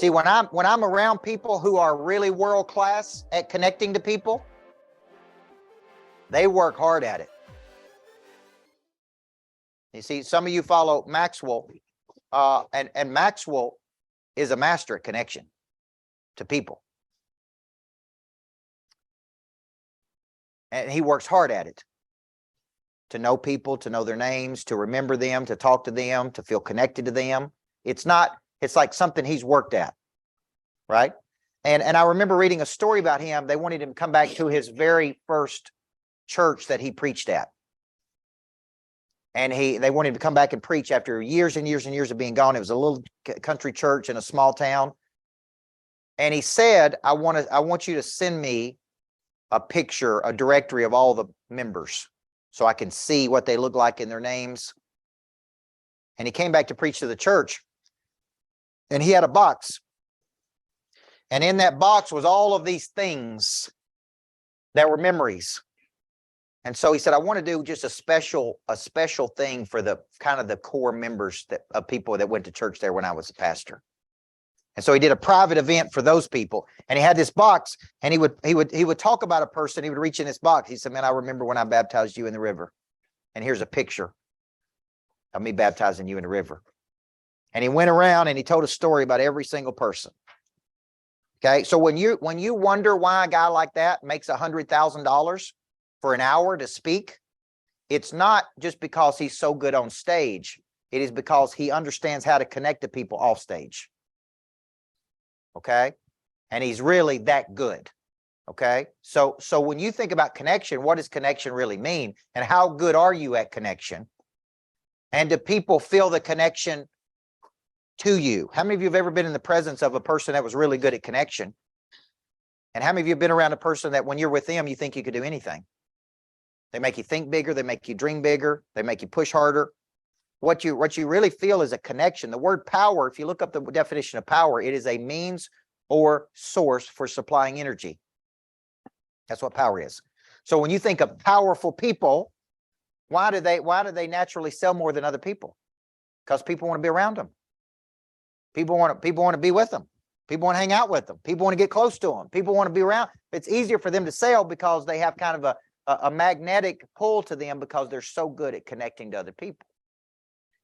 See, when I'm around people who are really world class at connecting to people, they work hard at it. You see, some of you follow Maxwell, and Maxwell is a master at connection to people. And he works hard at it. To know people, to know their names, to remember them, to talk to them, to feel connected to them. It's like something he's worked at, right? And I remember reading a story about him. They wanted him to come back to his very first church that he preached at. And they wanted him to come back and preach after years and years and years of being gone. It was a little country church in a small town. And he said, I want you to send me a picture, a directory of all the members so I can see what they look like in their names. And he came back to preach to the church. And he had a box. And in that box was all of these things that were memories. And so he said, I want to do just a special thing for the kind of the core members of people that went to church there when I was a pastor. And so he did a private event for those people. And he had this box, and he would talk about a person. He would reach in this box. He said, man, I remember when I baptized you in the river. And here's a picture of me baptizing you in the river. And he went around and he told a story about every single person. Okay. So when you wonder why a guy like that makes $100,000 for an hour to speak, it's not just because he's so good on stage. It is because he understands how to connect to people off stage. Okay. And he's really that good. Okay. So when you think about connection, what does connection really mean? And how good are you at connection? And do people feel the connection to you? How many of you have ever been in the presence of a person that was really good at connection? And how many of you have been around a person that when you're with them, you think you could do anything? They make you think bigger. They make you dream bigger. They make you push harder. What you really feel is a connection. The word power, if you look up the definition of power, it is a means or source for supplying energy. That's what power is. So when you think of powerful people, why do they naturally sell more than other people? Because people want to be around them. People want to be with them. People want to hang out with them. People want to get close to them. People want to be around. It's easier for them to sell because they have kind of a magnetic pull to them because they're so good at connecting to other people.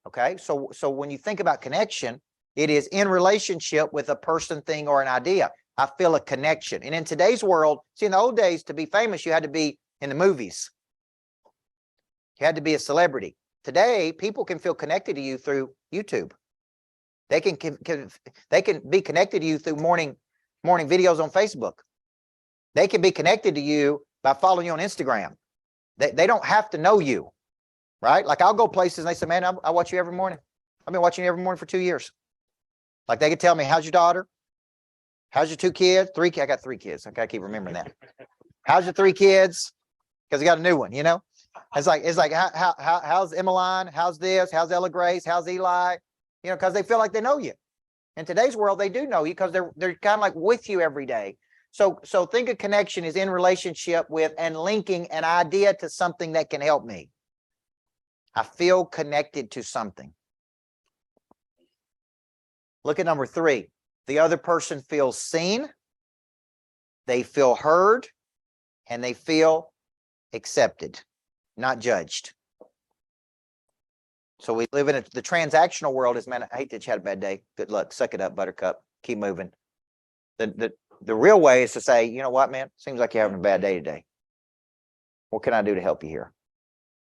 Okay, so when you think about connection, it is in relationship with a person, thing, or an idea. I feel a connection. And in today's world, see, in the old days, to be famous, you had to be in the movies. You had to be a celebrity. Today, people can feel connected to you through YouTube. They can be connected to you through morning videos on Facebook. They can be connected to you by following you on Instagram. They don't have to know you, right? Like I'll go places and they say, man, I watch you every morning. I've been watching you every morning for 2 years. Like they could tell me, how's your daughter? How's your 2 kids? 3 kids. I got 3 kids. I gotta keep remembering that. How's your 3 kids? Because I got a new one, you know? It's like how's Emmeline? How's this? How's Ella Grace? How's Eli? You know, because they feel like they know you. In today's world, they do know you because they're kind of like with you every day. So think of connection is in relationship with and linking an idea to something that can help me. I feel connected to something. Look at number 3. The other person feels seen, they feel heard, and they feel accepted, not judged. So we live in the transactional world is, man, I hate that you had a bad day. Good luck. Suck it up, buttercup. Keep moving. The real way is to say, you know what, man, seems like you're having a bad day today. What can I do to help you here?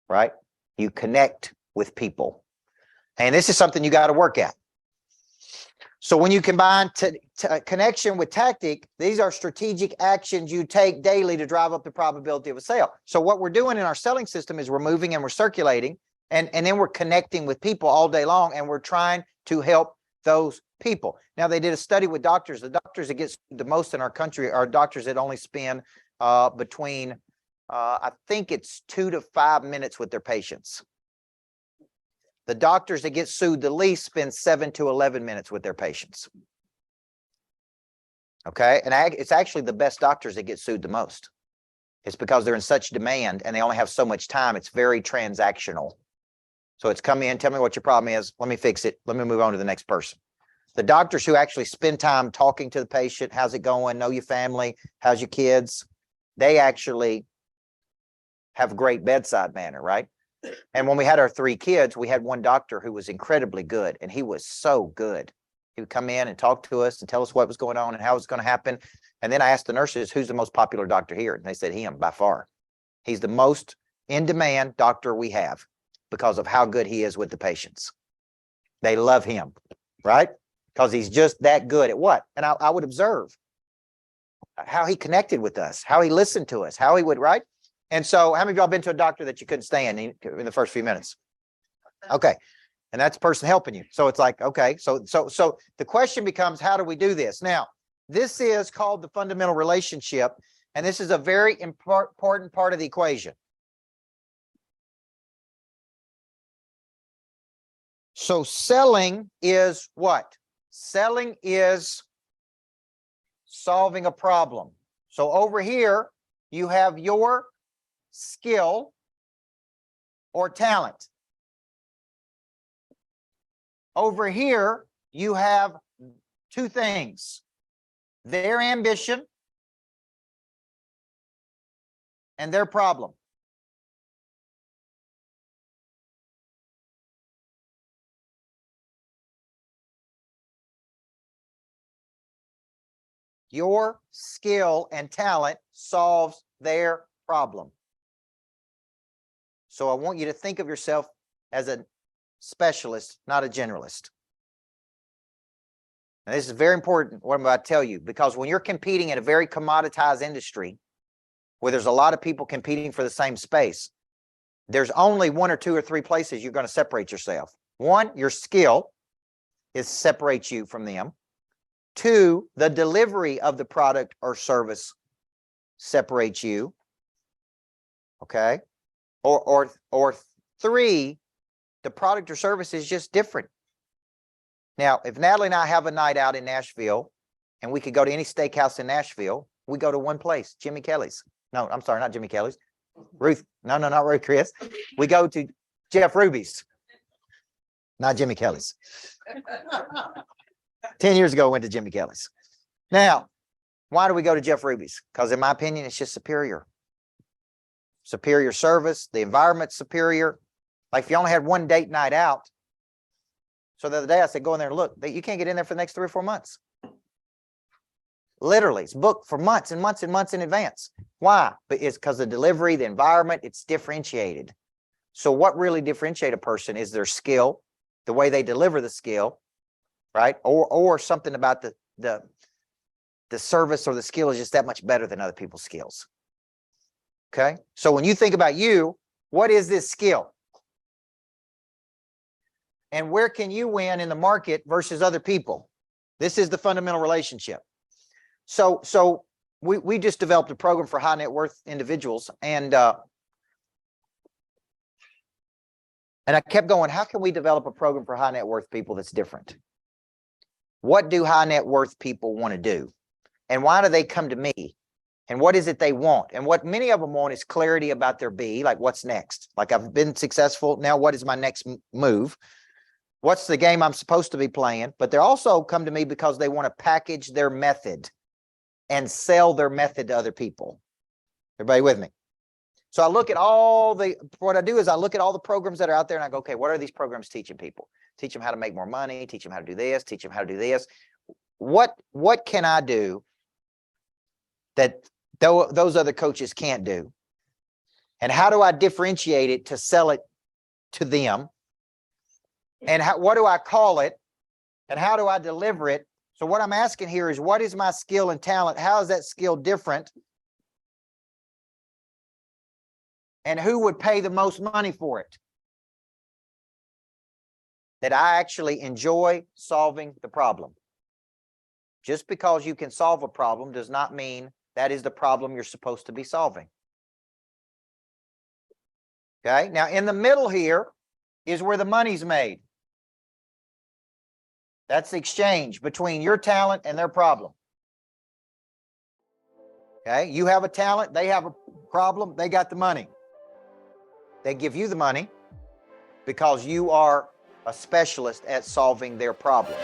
Right? You connect with people. And this is something you got to work at. So when you combine connection with tactic, these are strategic actions you take daily to drive up the probability of a sale. So what we're doing in our selling system is we're moving and we're circulating, and then we're connecting with people all day long, and we're trying to help those people. Now, they did a study with doctors. The doctors that get the most in our country are doctors that only spend between, I think it's 2 to 5 minutes with their patients. The doctors that get sued the least spend 7 to 11 minutes with their patients. Okay. And it's actually the best doctors that get sued the most. It's because they're in such demand and they only have so much time. It's very transactional. So it's come in, tell me what your problem is. Let me fix it. Let me move on to the next person. The doctors who actually spend time talking to the patient, how's it going? Know your family, how's your kids? They actually have great bedside manner, right? And when we had our 3 kids, we had one doctor who was incredibly good, and he was so good. He would come in and talk to us and tell us what was going on and how it was going to happen. And then I asked the nurses, who's the most popular doctor here? And they said him by far. He's the most in-demand doctor we have because of how good he is with the patients. They love him, right? Because he's just that good at what? And I would observe how he connected with us, how he listened to us, how he would, right? And so how many of y'all been to a doctor that you couldn't stand in the first few minutes? Okay. And that's the person helping you. So it's like, okay, so the question becomes, how do we do this? Now, this is called the fundamental relationship, and this is a very important part of the equation. So selling is what? Selling is solving a problem. So over here, you have your skill or talent. Over here, you have 2 things: their ambition and their problem. Your skill and talent solves their problem. So I want you to think of yourself as a specialist, not a generalist. And this is very important, what I'm about to tell you, because when you're competing in a very commoditized industry where there's a lot of people competing for the same space, there's only 1 or 2 or 3 places you're going to separate yourself. 1, your skill is separates you from them. 2, the delivery of the product or service separates you. Okay. Or 3, the product or service is just different. Now, if Natalie and I have a night out in Nashville and we could go to any steakhouse in Nashville, we go to one place, Jimmy Kelly's. No, I'm sorry, not Jimmy Kelly's. Ruth. No, not Ruth Chris. We go to Jeff Ruby's, not Jimmy Kelly's. 10 years ago, I went to Jimmy Kelly's. Now, why do we go to Jeff Ruby's? Because in my opinion, it's just superior. Superior service, the environment's superior. Like if you only had one date night out. So the other day I said, go in there and look. You can't get in there for the next 3 or 4 months. Literally, it's booked for months and months and months in advance. Why? But it's because the delivery, the environment, it's differentiated. So what really differentiates a person is their skill, the way they deliver the skill, right? Or something about the service or the skill is just that much better than other people's skills. Okay? So when you think about you, what is this skill? And where can you win in the market versus other people? This is the fundamental relationship. So we just developed a program for high net worth individuals, and I kept going, how can we develop a program for high net worth people that's different? What do high net worth people want to do? And why do they come to me? And what is it they want? And what many of them want is clarity about their B, like what's next? Like I've been successful, now what is my next move? What's the game I'm supposed to be playing? But they also come to me because they want to package their method and sell their method to other people. Everybody with me? So I look at what I do is I look at all the programs that are out there and I go, okay, what are these programs teaching people? Teach them how to make more money, teach them how to do this, teach them how to do this. What can I do that those other coaches can't do? And how do I differentiate it to sell it to them? And what do I call it? And how do I deliver it? So what I'm asking here is, what is my skill and talent? How is that skill different? And who would pay the most money for it? That I actually enjoy solving the problem. Just because you can solve a problem does not mean that is the problem you're supposed to be solving. Okay, now in the middle here is where the money's made. That's the exchange between your talent and their problem. Okay, you have a talent, they have a problem, they got the money. They give you the money because you are a specialist at solving their problem.